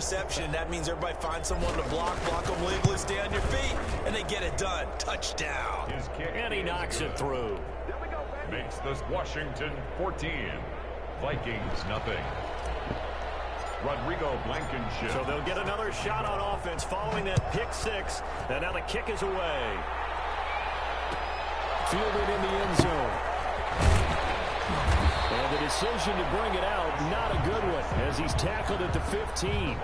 interception. That means everybody finds someone to block them legally, stay on your feet, and they get it done. Touchdown. And he knocks it through. Makes this Washington 14. Vikings nothing. Rodrigo Blankenship. So they'll get another shot on offense following that pick six. And now the kick is away. Fielded in the end zone. And the decision to bring it out, not a good one, as he's tackled at the 15.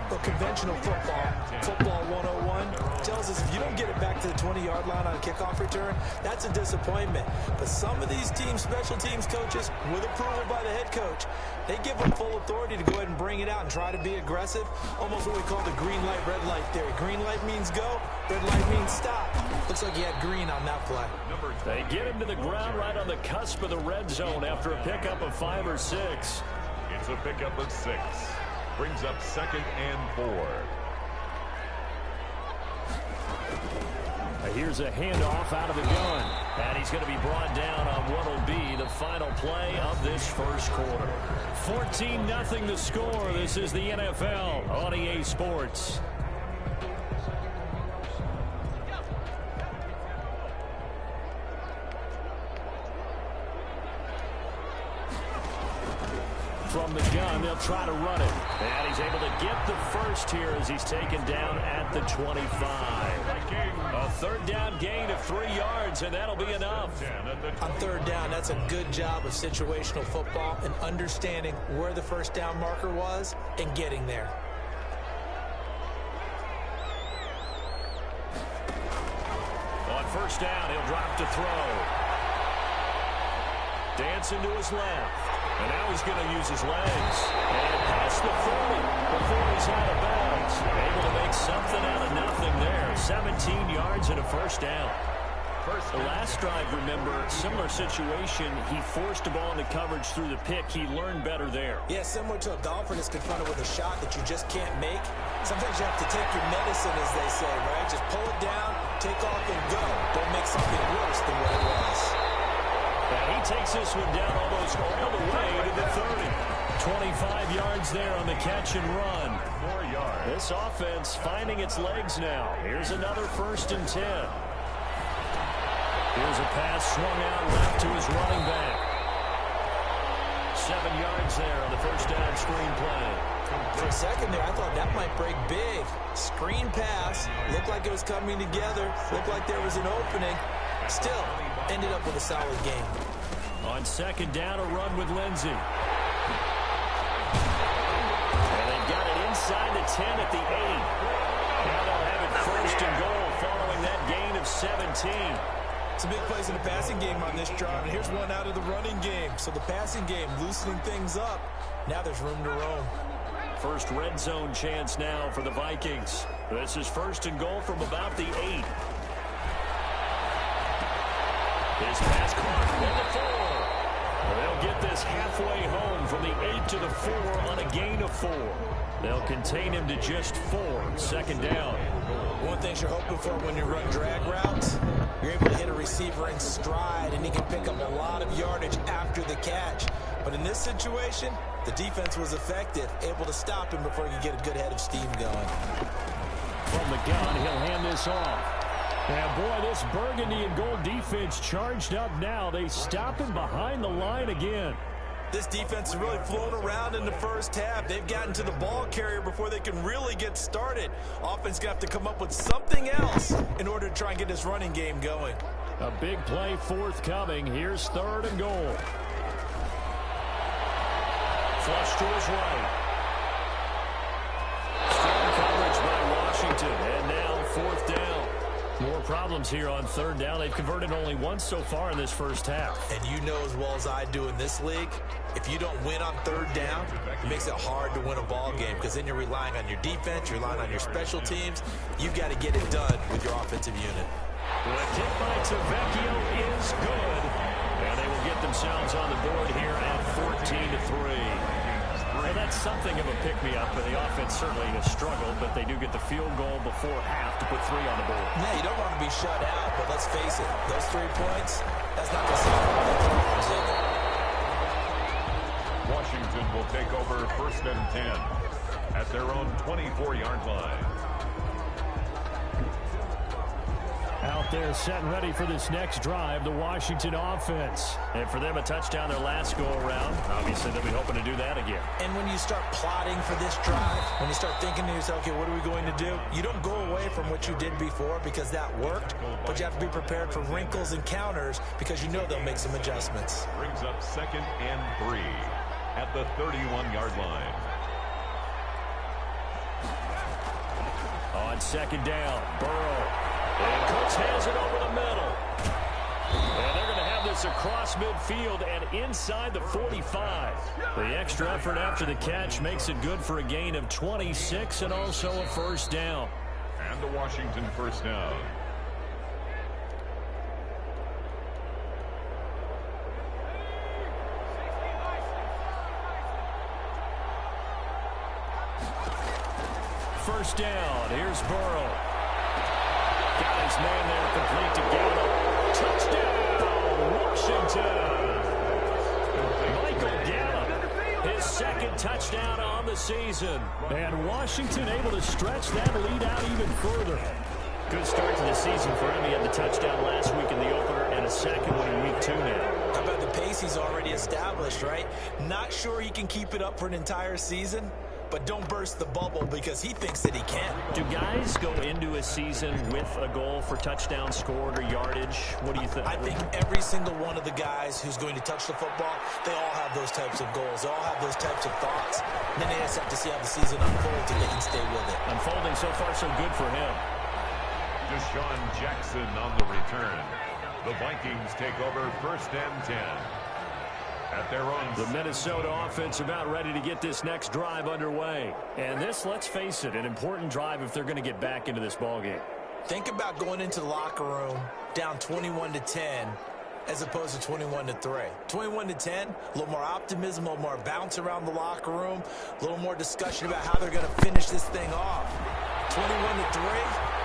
Well, conventional football 101, tells us if you don't get it back to the 20-yard line on a kickoff return, that's a disappointment. But some of these teams, special teams coaches, with approval by the head coach, they give them full authority to go ahead and bring it out and try to be aggressive. Almost what we call the green light, red light theory. Green light means go, red light means stop. Looks like he had green on that play. They get him to the ground right on the cusp of the red zone after a pickup of 5 or 6. It's a pickup of 6. Brings up 2nd and 4. Here's a handoff out of the gun. And he's going to be brought down on what will be the final play of this first quarter. 14-0 the score. This is the NFL on EA Sports. From the gun, they'll try to run it. And he's able to get the first here as he's taken down at the 25. A third down gain of 3 yards, and that'll be enough. On third down, that's a good job of situational football and understanding where the first down marker was and getting there. On first down, he'll drop to throw. Dancing to his left. And now he's going to use his legs. And past the 40 before he's out of bounds. Able to make something out of nothing there. 17 yards and a first down. The last drive, remember, similar situation. He forced the ball into coverage through the pick. He learned better there. Yeah, similar to a golfer that's confronted with a shot that you just can't make. Sometimes you have to take your medicine, as they say, right? Just pull it down, take off, and go. Don't make something worse than what it was. And he takes this one down almost all the way to the 30. 25 yards there on the catch and run. 4 yards. This offense finding its legs now. Here's another 1st and 10. Here's a pass swung out left to his running back. 7 yards there on the first down screen play. For a second there, I thought that might break big. Screen pass. Looked like it was coming together. Looked like there was an opening. Still, ended up with a solid game. On second down, a run with Lindsey. And they've got it inside the 10 at the 8. Now they'll have it 1st and goal following that gain of 17. Some big plays in the passing game on this drive, and here's one out of the running game. So the passing game loosening things up. Now there's room to roam. First red zone chance now for the Vikings. This is 1st and goal from about the 8. His pass caught at the 4. They'll get this halfway home from the 8 to the 4 on a gain of 4. They'll contain him to just 4. 2nd down. One thing you're hoping for when you run drag routes, you're able to hit a receiver in stride, and he can pick up a lot of yardage after the catch. But in this situation, the defense was effective, able to stop him before he could get a good head of steam going. From the gun, he'll hand this off. And boy, this burgundy and gold defense charged up now. They stop him behind the line again. This defense is really flown around in the first half. They've gotten to the ball carrier before they can really get started. Offense going to have to come up with something else in order to try and get this running game going. A big play forthcoming. Here's 3rd and goal. Flush to his right. Strong coverage by Washington. And now 4th down. More problems here on 3rd down. They've converted only once so far in this first half. And you know as well as I do in this league, if you don't win on 3rd down, it makes it hard to win a ball game because then you're relying on your defense, you're relying on your special teams. You've got to get it done with your offensive unit. The kick by Tavecchio is good. And they will get themselves on the board here at 14-3. Well, that's something of a pick-me-up, and the offense certainly has struggled, but they do get the field goal before half to put 3 on the board. Yeah, you don't want to be shut out, but let's face it, those 3 points, that's not going to solve all the problems either. Washington will take over 1st and 10. at their own 24-yard line. Out there set and ready for this next drive, the Washington offense. And for them, a touchdown their last go-around. Obviously, they'll be hoping to do that again. And when you start plotting for this drive, when you start thinking to yourself, okay, what are we going to do? You don't go away from what you did before because that worked, but you have to be prepared for wrinkles and counters because you know they'll make some adjustments. Brings up 2nd and 3 at the 31-yard line. On 2nd down, Burrow. And Cooks has it over the middle. And they're going to have this across midfield and inside the 45. The extra effort after the catch makes it good for a gain of 26 and also a first down. And the Washington first down. First down. Here's Burrow. Got his man there, complete to Gallup. Touchdown, Washington. Michael Gallup, his 2nd touchdown on the season. And Washington able to stretch that lead out even further. Good start to the season for him. He had the touchdown last week in the opener and a second one in week 2 now. How about the pace he's already established, right? Not sure he can keep it up for an entire season, but don't burst the bubble because he thinks that he can. Do guys go into a season with a goal for touchdown scored or yardage? What do you think? I think every single one of the guys who's going to touch the football, they all have those types of goals. They all have those types of thoughts. And then they just have to see how the season unfolds and they can stay with it. Unfolding so far so good for him. Deshaun Jackson on the return. The Vikings take over 1st and 10. At their own. The Minnesota offense about ready to get this next drive underway. And this, let's face it, an important drive if they're going to get back into this ballgame. Think about going into the locker room down 21-10 as opposed to 21-3. 21-10, a little more optimism, a little more bounce around the locker room, a little more discussion about how they're going to finish this thing off. 21-3.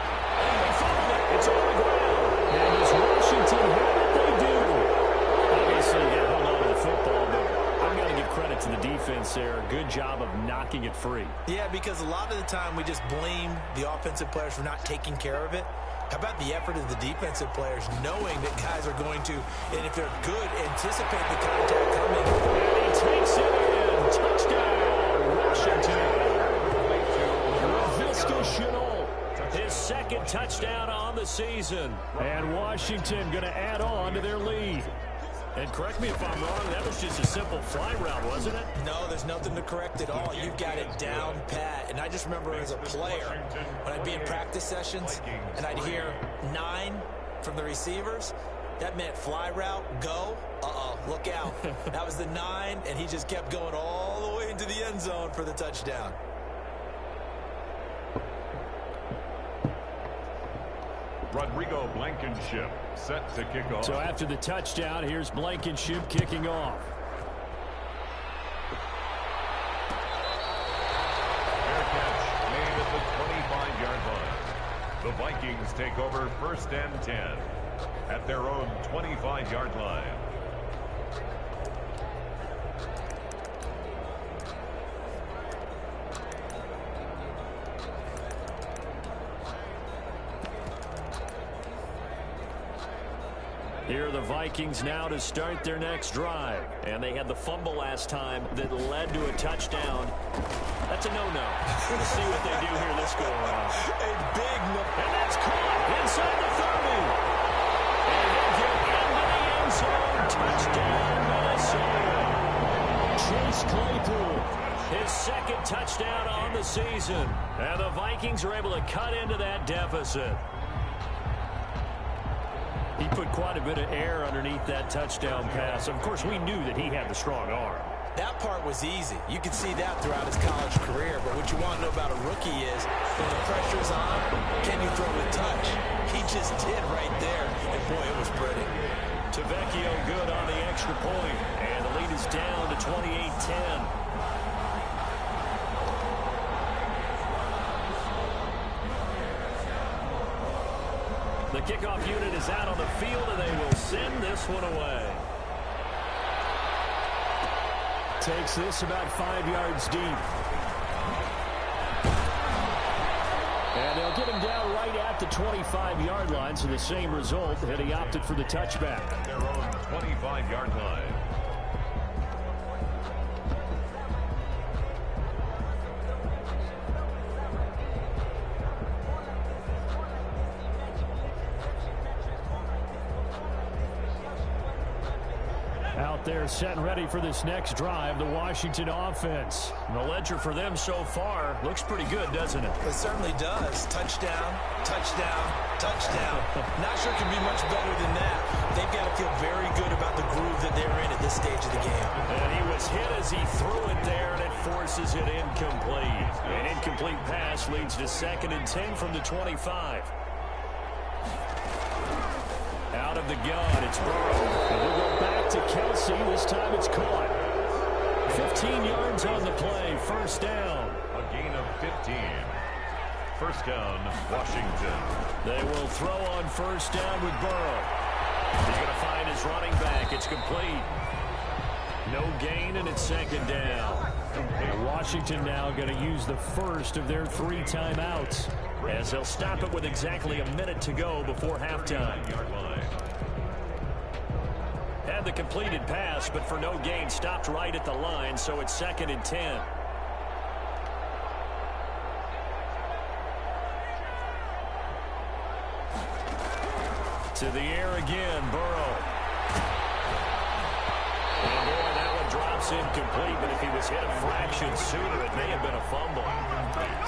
It's on the ground. And as Washington have it, they do. Obviously, yeah, hold on to the football, but I've got to give credit to the defense there. Good job of knocking it free. Yeah, because a lot of the time we just blame the offensive players for not taking care of it. How about the effort of the defensive players knowing that guys are going to, and if they're good, anticipate the contact coming. And he takes it in. Touchdown, Washington. Laviska Shenault. His 2nd touchdown on the season. And Washington going to add on to their lead. And correct me if I'm wrong, that was just a simple fly route, wasn't it? No, there's nothing to correct at all. You've got it down pat. And I just remember as a player, when I'd be in practice sessions, and I'd hear 9 from the receivers, that meant fly route, go, look out. That was the 9, and he just kept going all the way into the end zone for the touchdown. Rodrigo Blankenship set to kick off. So after the touchdown, here's Blankenship kicking off. Fair catch made at the 25-yard line. The Vikings take over 1st and 10 at their own 25-yard line. Here are the Vikings now to start their next drive. And they had the fumble last time that led to a touchdown. That's a no-no. We'll see what they do here this go-around. A big no. And that's caught inside the 30. And he'll get into the end zone. Touchdown, Minnesota. Chase Claypool, his 2nd touchdown on the season. And the Vikings are able to cut into that deficit. He put quite a bit of air underneath that touchdown pass. Of course, we knew that he had the strong arm. That part was easy. You could see that throughout his college career. But what you want to know about a rookie is when the pressure's on, can you throw with touch? He just did right there. And, boy, it was pretty. Tavecchio good on the extra point. And the lead is down to 28-10. The kickoff unit is out on the field, and they will send this one away. Takes this about 5 yards deep. get him down right at the 25-yard line, so the same result, and he opted for the touchback. At their own 25-yard line. Out there set and ready for this next drive, the Washington offense. And the ledger for them so far looks pretty good, doesn't it? It certainly does. Touchdown, touchdown, touchdown. Not sure it can be much better than that. They've got to feel very good about the groove that they're in at this stage of the game. And he was hit as he threw it there, and it forces it incomplete. An incomplete pass leads to 2nd and 10 from the 25. Out of the gun, it's Burrow. And we'll go back to Kelsey. This time it's caught. 15 yards on the play. First down. A gain of 15. First down, Washington. They will throw on first down with Burrow. He's going to find his running back. It's complete. No gain, and it's 2nd down. And Washington now going to use the first of their 3 timeouts, as they'll stop it with exactly a minute to go before halftime. Had the completed pass, but for no gain, stopped right at the line, so it's 2nd and 10. To the air again, Burrow. And boy, that one drops incomplete, but if he was hit a fraction sooner, it may have been a fumble.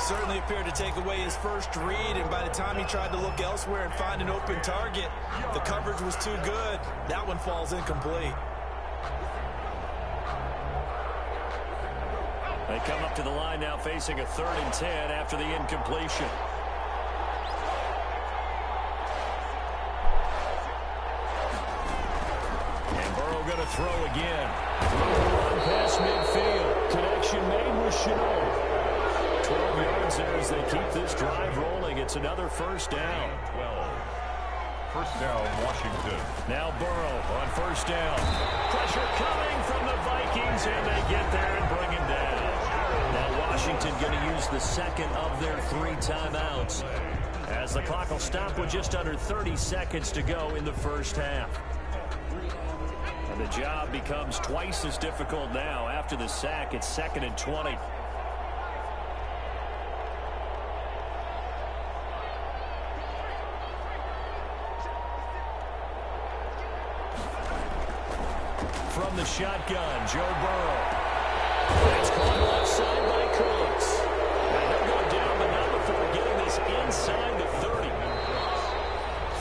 Certainly appeared to take away his first read, and by the time he tried to look elsewhere and find an open target, the coverage was too good. That one falls incomplete. They come up to the line now facing a 3rd and 10 after the incompletion. And Burrow going to throw again. Run past midfield. Connection made with Shenault. 12 yards there as they keep this drive rolling. It's another first down. 12. First down, Washington. Now Burrow on first down. Pressure coming from the Vikings, and they get there and bring him down. Now Washington going to use the 2nd of their 3 timeouts, as the clock will stop with just under 30 seconds to go in the first half. And the job becomes twice as difficult now. After the sack, it's 2nd and 20. From the shotgun, Joe Burrow. It's caught left side by Cooks. And he'll go down, but not before getting this inside the 30.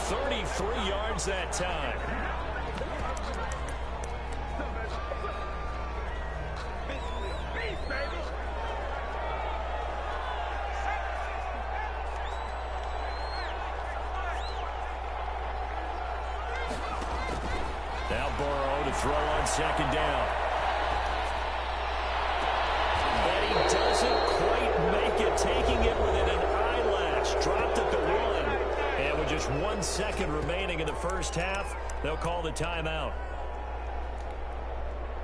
33 yards that time. Now Burrow to throw on 2nd down. But he doesn't quite make it, taking it within an eyelash. Dropped at the 1. And with just 1 second remaining in the first half, they'll call the timeout.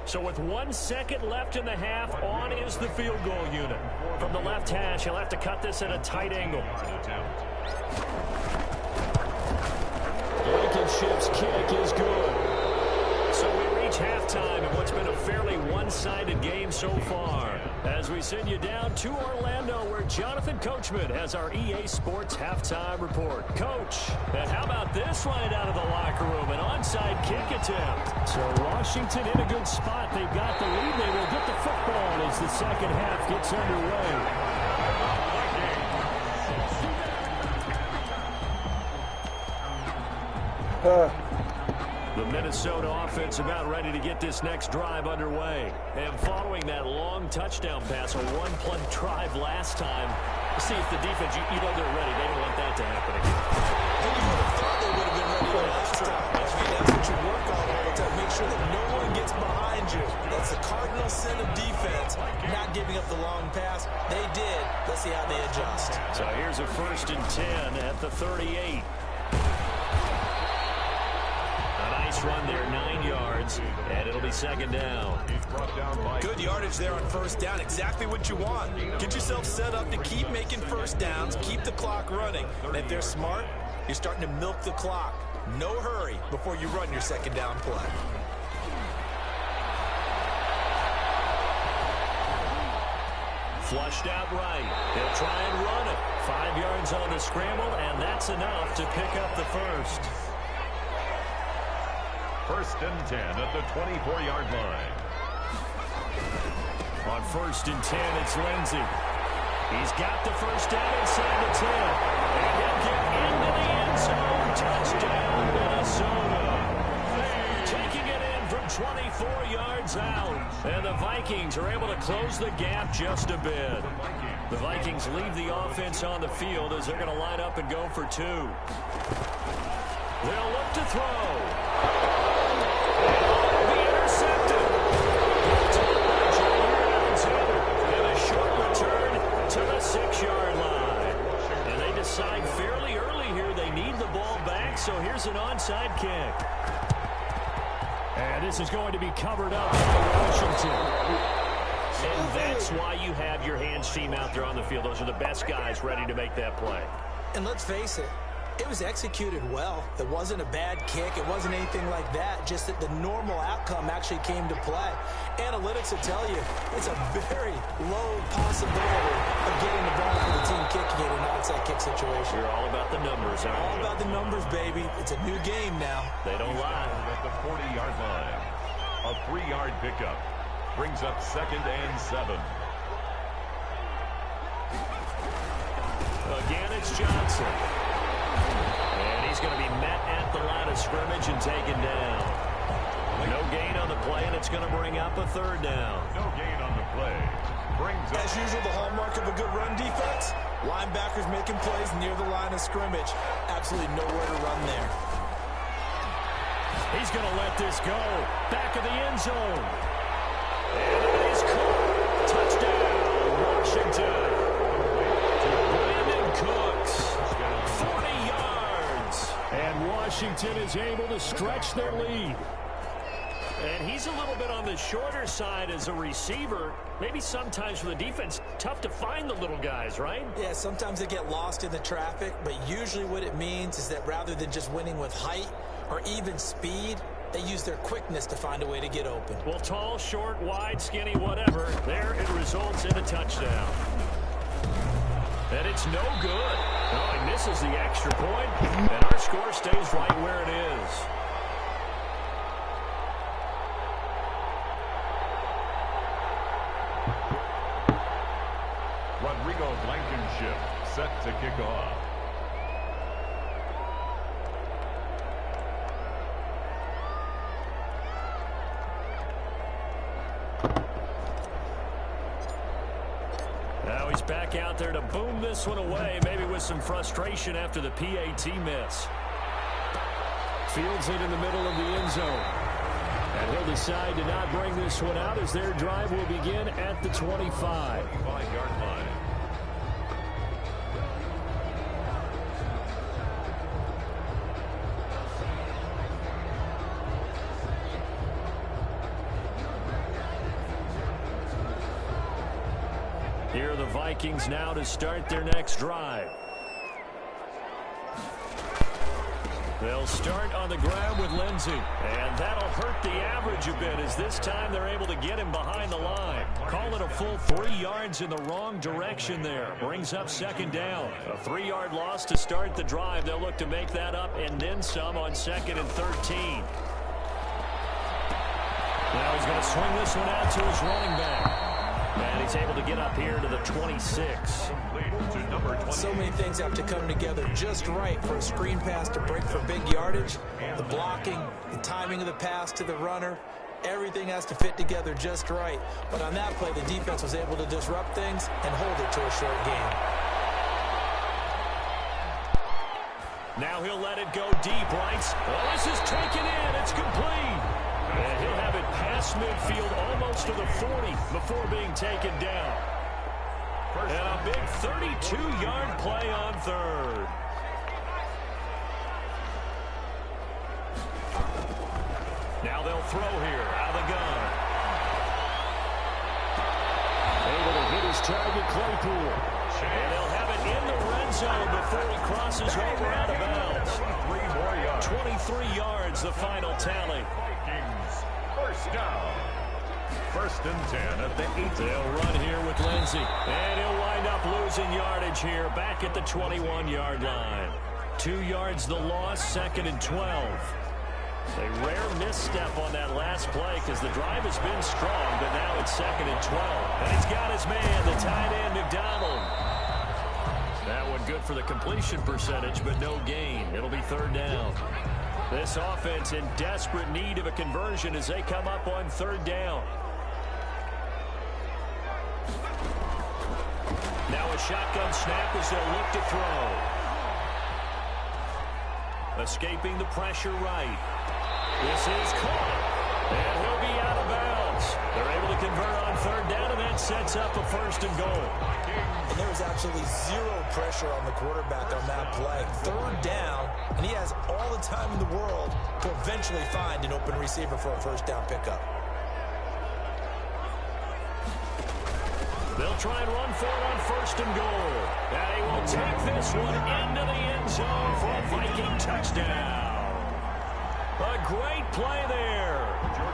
So with 1 second left in the half, on is the field goal unit. From the left hash, he'll have to cut this at a tight angle. Blankenship's kick is good. So we reach halftime in what's been a fairly one-sided game so far, as we send you down to Orlando, where Jonathan Coachman has our EA Sports halftime report. Coach, and how about this right out of the locker room? An onside kick attempt. So Washington in a good spot. They've got the lead. They will get the football as the second half gets underway. The Minnesota offense about ready to get this next drive underway. And following that long touchdown pass, a one-play drive last time, see if the defense, you know they're ready. They don't want that to happen again. And you would have thought they would have been ready last time. I mean, that's what you work on all the time. Make sure that no one gets behind you. That's the cardinal sin of defense, not giving up the long pass. They did. Let's see how they adjust. So here's a 1st and 10 at the 38. this run there, 9 yards, and it'll be second down. Good yardage there on first down. Exactly what you want. Get yourself set up to keep making first downs, keep the clock running. And if they're smart, you're starting to milk the clock. No hurry before you run your second down play. Flushed out right. He'll try and run it. 5 yards on the scramble, and that's enough to pick up the first. First and 10 at the 24-yard line. On first and 10, it's Lindsey. He's got the first down inside the 10. And he'll get into the end zone. Touchdown, Minnesota. Taking it in from 24 yards out. And the Vikings are able to close the gap just a bit. The Vikings leave the offense on the field as they're going to line up and go for 2. They'll look to throw. And be intercepted. And a short return to the 6-yard line. And they decide fairly early here they need the ball back, so here's an onside kick. And this is going to be covered up by Washington. And that's why you have your hands team out there on the field. Those are the best guys ready to make that play. And let's face it, it was executed well. It wasn't a bad kick. It wasn't anything like that. Just that the normal outcome actually came to play. Analytics will tell you it's a very low possibility of getting the ball for the team kicking it in an onside kick situation. You're all about the numbers, aren't you? All about the numbers, baby. It's a new game now. They don't lie. At the 40-yard line. A 3-yard pickup brings up second and 7. Again, it's Johnson. And he's going to be met at the line of scrimmage and taken down. No gain on the play, and it's going to bring up a 3rd down. No gain on the play. Brings up. As usual, the hallmark of a good run defense, linebackers making plays near the line of scrimmage. Absolutely nowhere to run there. He's going to let this go. Back of the end zone. And it is caught. Touchdown, Washington. Brandon Cooks. 40 yards. And Washington is able to stretch their lead. And he's a little bit on the shorter side as a receiver. Maybe sometimes for the defense, tough to find the little guys, right? Yeah, sometimes they get lost in the traffic, but usually what it means is that rather than just winning with height or even speed, they use their quickness to find a way to get open. Well, tall, short, wide, skinny, whatever, there it results in a touchdown. And it's no good. Oh, he misses the extra point, and our score stays right where it is. Rodrigo Blankenship set to kick off. Now he's back out there to boom this one away, maybe with some frustration after the PAT miss. Fields it in the middle of the end zone. And he'll decide to not bring this one out as their drive will begin at the 25. 5-yard line. Here are the Vikings now to start their next drive. They'll start on the ground with Lindsey. And that'll hurt the average a bit as this time they're able to get him behind the line. Call it a full 3 yards in the wrong direction there. Brings up second down. A 3-yard loss to start the drive. They'll look to make that up and then some on 2nd and 13. Now he's going to swing this one out to his running back. And he's able to get up here to the 26. So many things have to come together just right for a screen pass to break for big yardage. The blocking, the timing of the pass to the runner, everything has to fit together just right. But on that play, the defense was able to disrupt things and hold it to a short game. Now he'll let it go deep, right? Oh, this is taken in. It's complete. And he'll have it past midfield almost to the 40 before being taken down. And a big 32-yard play on 3rd. Now they'll throw here out of the gun. Able to hit his target, Claypool. And they'll have it in the red zone before he crosses over out of bounds. 23 yards, the final tally. Vikings, first down. First and 10 at the 8. They'll run here with Lindsey. And he'll wind up losing yardage here back at the 21-yard line. 2 yards the loss, 2nd and 12. A rare misstep on that last play because the drive has been strong, but now it's 2nd and 12. And he's got his man, the tight end, McDonald. That one good for the completion percentage, but no gain. It'll be 3rd down. This offense in desperate need of a conversion as they come up on 3rd down. Now a shotgun snap as they'll look to throw. Escaping the pressure right. This is caught. And he'll be out of bounds. They're able to convert on 3rd down, and that sets up a 1st and goal. And there was absolutely zero pressure on the quarterback on that play. 3rd down, and he has all the time in the world to eventually find an open receiver for a 1st down pickup. They'll try and run for it on 1st and goal. And he will take this one into the end zone for a Viking touchdown. A great play there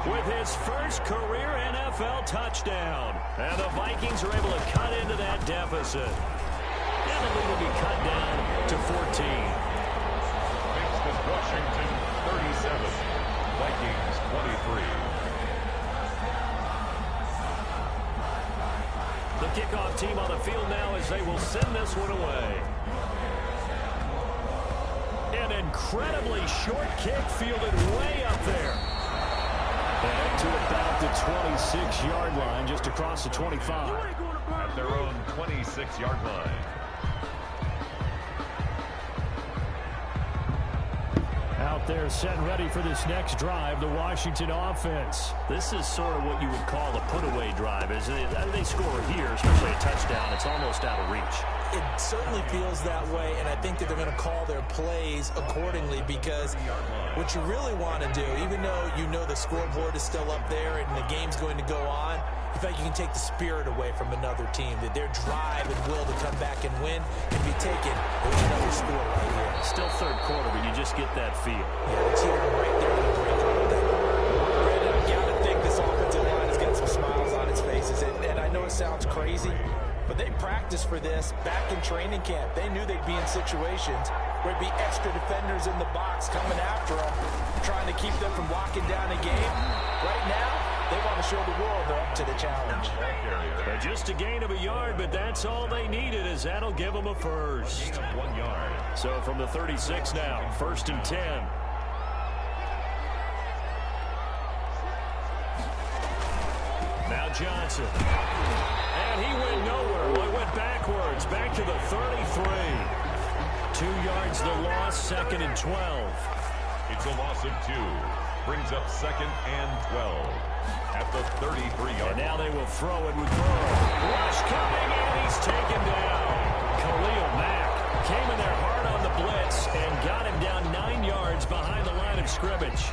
with his first career NFL touchdown. And the Vikings are able to cut into that deficit. And the lead will be cut down to 14. Makes the Washington 37. Vikings 23. The kickoff team on the field now as they will send this one away. An incredibly short kick fielded way up there. Back to about the 26-yard line, just across the 25. At their own 26-yard line. Out there set and ready for this next drive, the Washington offense. This is sort of what you would call a put-away drive. As they score here, especially a touchdown, it's almost out of reach. It certainly feels that way, and I think that they're going to call their plays accordingly because what you really want to do, even though you know the scoreboard is still up there and the game's going to go on, in fact, you can take the spirit away from another team, that their drive and will to come back and win can be taken with another score right here. Still 3rd quarter, but you just get that feel. Yeah, it's here right there in the break right there. Brandon, I got to think this offensive line has got some smiles on its faces, and I know it sounds crazy, but they practiced for this back in training camp. They knew they'd be in situations where there'd be extra defenders in the box coming after them, trying to keep them from locking down a game. Right now, they want to show the world they're up to the challenge. Just a gain of a yard, but that's all they needed, as that'll give them a 1st. 1 yard. So from the 36 now, 1st and 10. Now Johnson. And he went nowhere. Well, he went backwards, back to the 33. 2 yards the loss, 2nd and 12. It's a loss of 2. Brings up 2nd and 12. At the 33-yard line. And now they will throw it with Burrow. Rush coming, and he's taken down. Khalil Mack came in there hard on the blitz and got him down 9 yards behind the line of scrimmage.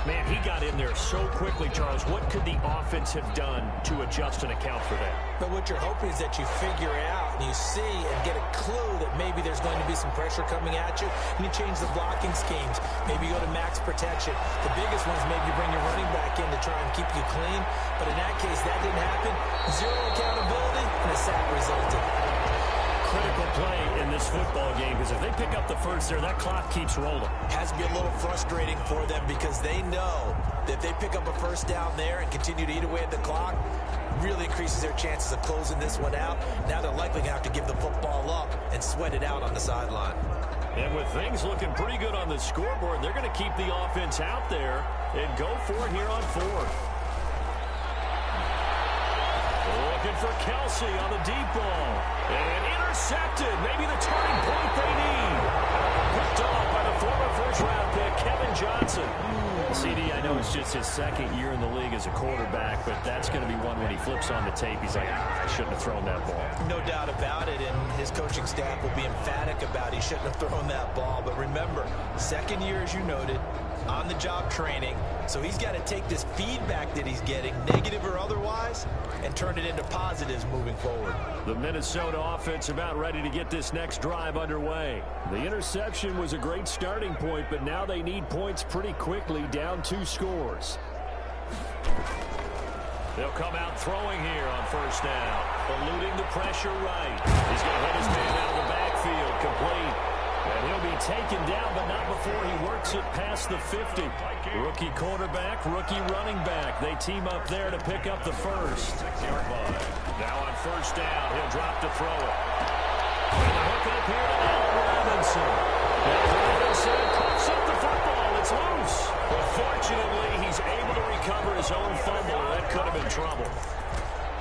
Man, he got in there so quickly, Charles. What could the offense have done to adjust and account for that? But what you're hoping is that you figure out and you see and get a clue that maybe there's going to be some pressure coming at you. And you change the blocking schemes. Maybe you go to max protection. The biggest one is maybe you bring your running back in to try and keep you clean. But in that case, that didn't happen. Zero accountability, and a sack resulted. Critical play in this football game, because if they pick up the 1st there, that clock keeps rolling. Has to be a little frustrating for them because they know that if they pick up a 1st down there and continue to eat away at the clock, really increases their chances of closing this one out. Now they're likely going to have to give the football up and sweat it out on the sideline. And with things looking pretty good on the scoreboard, they're going to keep the offense out there and go for it here on 4th. Looking for Kelsey on the deep ball. And intercepted. Maybe the turning point they need. Picked off by the former 1st-round pick, Kevin Johnson. CD, I know it's just his 2nd year in the league as a quarterback, but that's going to be one when he flips on the tape. He's like, I shouldn't have thrown that ball. No doubt about it, and his coaching staff will be emphatic about he shouldn't have thrown that ball. But remember, 2nd year, as you noted, on-the-job training, so he's got to take this feedback that he's getting, negative or otherwise, and turn it into positives moving forward. The Minnesota offense about ready to get this next drive underway. The interception was a great starting point, but now they need points pretty quickly, down 2 scores. They'll come out throwing here on first down, eluding the pressure right. He's going to hit his man out of the backfield, complete. And he'll be taken down, but not before he works it past the 50. Rookie quarterback, rookie running back. They team up there to pick up the first. 6-yard line. Now on first down, he'll drop to throw it. And the hook up here to Allen Robinson. Now Robinson puts up the football. It's loose. But fortunately, he's able to recover his own fumble. That could have been trouble.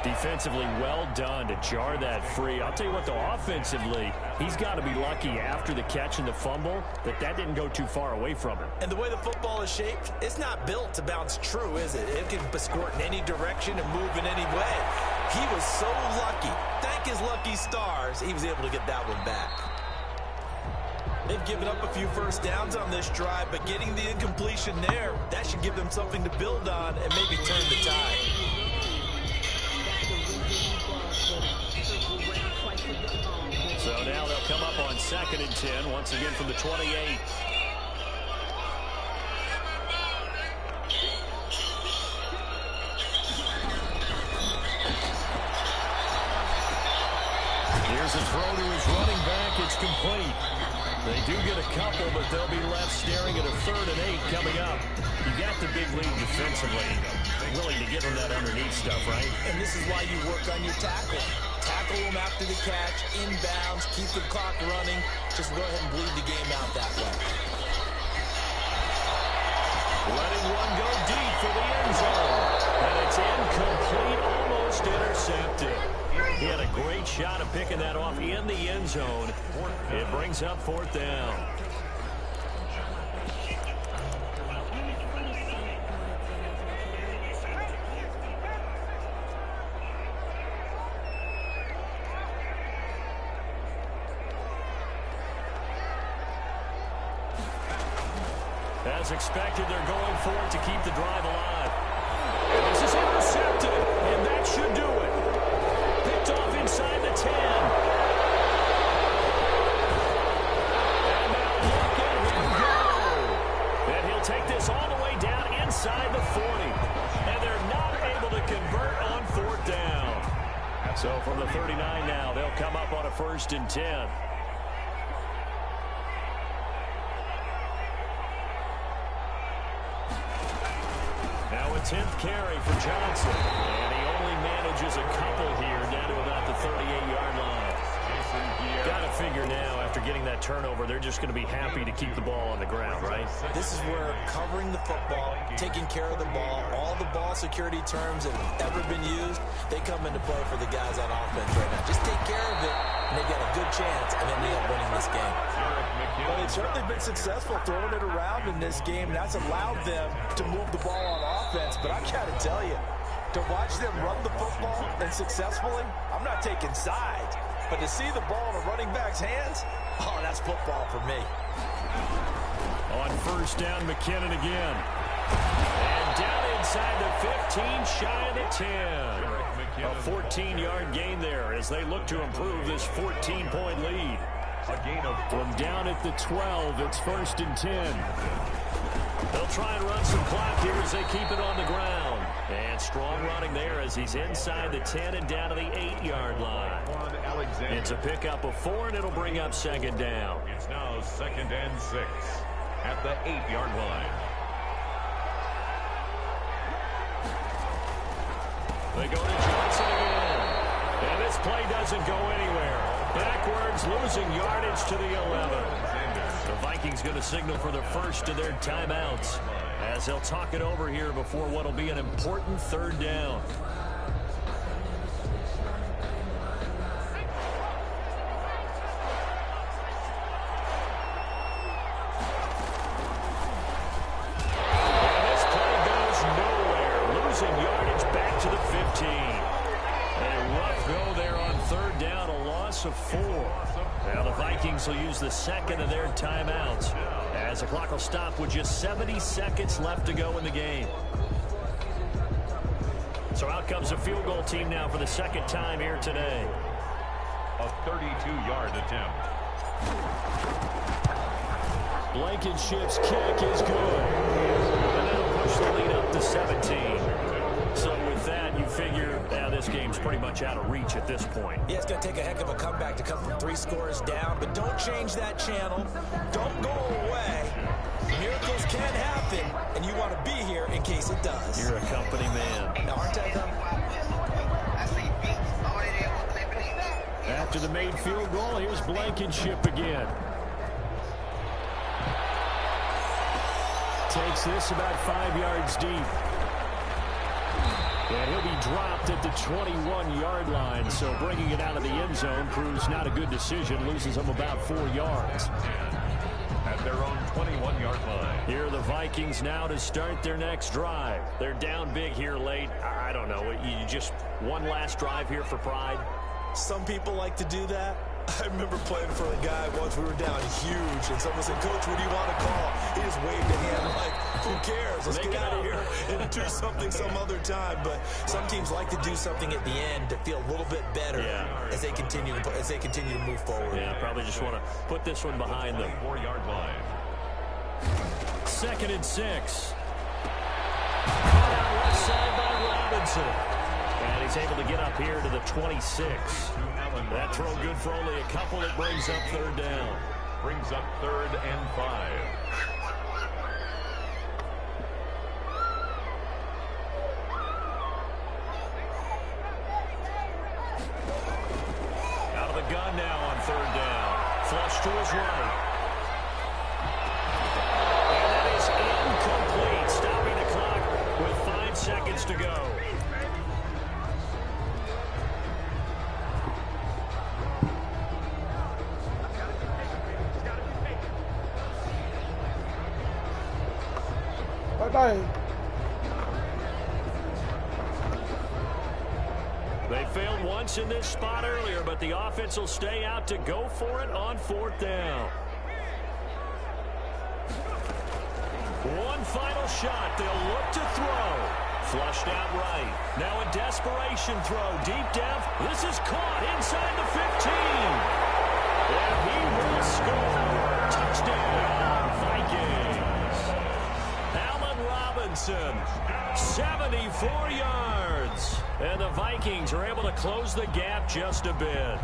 Defensively, well done to jar that free. I'll tell you what, though, offensively, he's got to be lucky after the catch and the fumble that didn't go too far away from him. And the way the football is shaped, it's not built to bounce true, is it? It can squirt in any direction and move in any way. He was so lucky. Thank his lucky stars, he was able to get that one back. They've given up a few first downs on this drive, but getting the incompletion there, that should give them something to build on and maybe turn the tide. So now they'll come up on 2nd and 10, once again from the 28. Here's a throw to his running back. It's complete. They do get a couple, but they'll be left staring at a 3rd and 8 coming up. You got the big lead defensively. Willing to give him that underneath stuff, right? And this is why you work on your tackle. Tackle them after the catch, inbounds, keep the clock running. Just go ahead and bleed the game out that way. Letting one go deep for the end zone. And it's incomplete, almost intercepted. He had a great shot of picking that off in the end zone. It brings up 4th down. As expected, they're going for it to keep the drive alive. And this is intercepted, and that should do it. Picked off inside the 10. And now look at him go. And he'll take this all the way down inside the 40. And they're not able to convert on 4th down. So from the 39 now, they'll come up on a 1st and 10. Now a 10th carry for Johnson. And he only manages a couple here down to about the 38-yard line. Got to figure now, after getting that turnover, they're just going to be happy to keep the ball on the ground, right? This is where covering the football, taking care of the ball, all the ball security terms that have ever been used, they come into play for the guys on offense right now. Just take care of it, and they got a good chance of ending up winning this game. Well, they've certainly been successful throwing it around in this game. That's allowed them to move the ball on offense. But I've got to tell you, to watch them run the football and successfully, I'm not taking sides. But to see the ball in a running back's hands, oh, that's football for me. On first down, McKinnon again. And down inside the 15, shy of the 10. A 14-yard gain there as they look to improve this 14-point lead. From down at the 12, it's 1st and 10. They'll try and run some clock here as they keep it on the ground. And strong running there as he's inside the 10 and down to the 8-yard line. It's a pickup of 4, and it'll bring up 2nd down. It's now 2nd and 6 at the 8-yard line. They go to Johnson again. And this play doesn't go anywhere. Backwards, losing yardage to the 11. The Vikings going to signal for the first of their timeouts as they'll talk it over here before what will be an important 3rd down. And this play goes nowhere. Losing yardage back to the 15. A rough go there on 3rd down, a loss of 4. Now the Vikings Vikings will use the second of their timeouts as the clock will stop with just 70 seconds left to go in the game. So out comes a field goal team now for the second time here today. A 32-yard attempt. Blankenship's kick is good. And that'll push the lead up to 17. So with that, you figure this game's pretty much out of reach at this point. Yeah, it's going to take a heck of a comeback to come from 3 scores down, but don't change that channel. Don't go away. Miracles can happen, and you want to be here in case it does. You're a company man. Now, aren't I, though? After the made field goal, here's Blankenship again. Takes this about 5 yards deep. And he'll be dropped at the 21-yard line. So bringing it out of the end zone proves not a good decision. Loses him about 4 yards. At their own 21-yard line. Here are the Vikings now to start their next drive. They're down big here late. I don't know. You just one last drive here for pride. Some people like to do that. I remember playing for a guy once. We were down huge, and someone said, "Coach, what do you want to call?" He just waved a hand like, "Who cares? Let's get out of here and do something some other time." But some teams like to do something at the end to feel a little bit better as they continue to move forward. Yeah, probably just want to put this one behind them. 4-yard line. 2nd and 6. Left side by Robinson. And he's able to get up here to the 26. That throw good for only a couple. It brings up 3rd down. Brings up 3rd and 5. Out of the gun now on 3rd down. Flush to his right. And that is incomplete. Stopping the clock with 5 seconds to go. Bye-bye. They failed once in this spot earlier, but the offense will stay out to go for it on 4th down. One final shot. They'll look to throw. Flushed out right. Now a desperation throw deep down. This is caught inside the 15. And he will score. Touchdown, Vikings. Allen Robinson, 74 yards. And the Vikings are able to close the gap just a bit.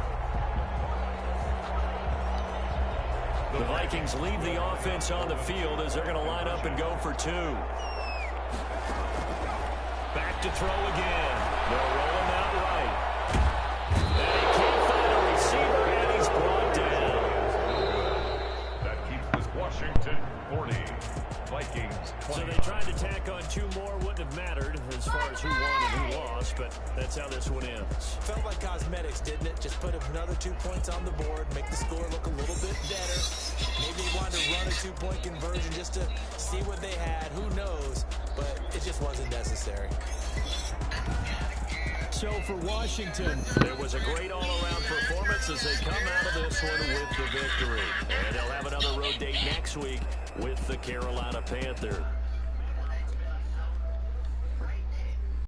The Vikings leave the offense on the field as they're going to line up and go for 2. Back to throw again. They'll roll him out right. And he can't find a receiver, and he's brought down. That keeps this Washington 40. Vikings 20. So they tried to tack on 2 more. Wouldn't have mattered as far as who won and who lost, but that's how this one ends. Felt like cosmetics, didn't it? Just put another 2 points on the board, make the score look a little bit better. Maybe they wanted to run a 2-point conversion just to see what they had. Who knows? But it just wasn't necessary. So for Washington, it was a great all-around performance as they come out of this one with the victory. And they'll have another road date next week with the Carolina Panthers.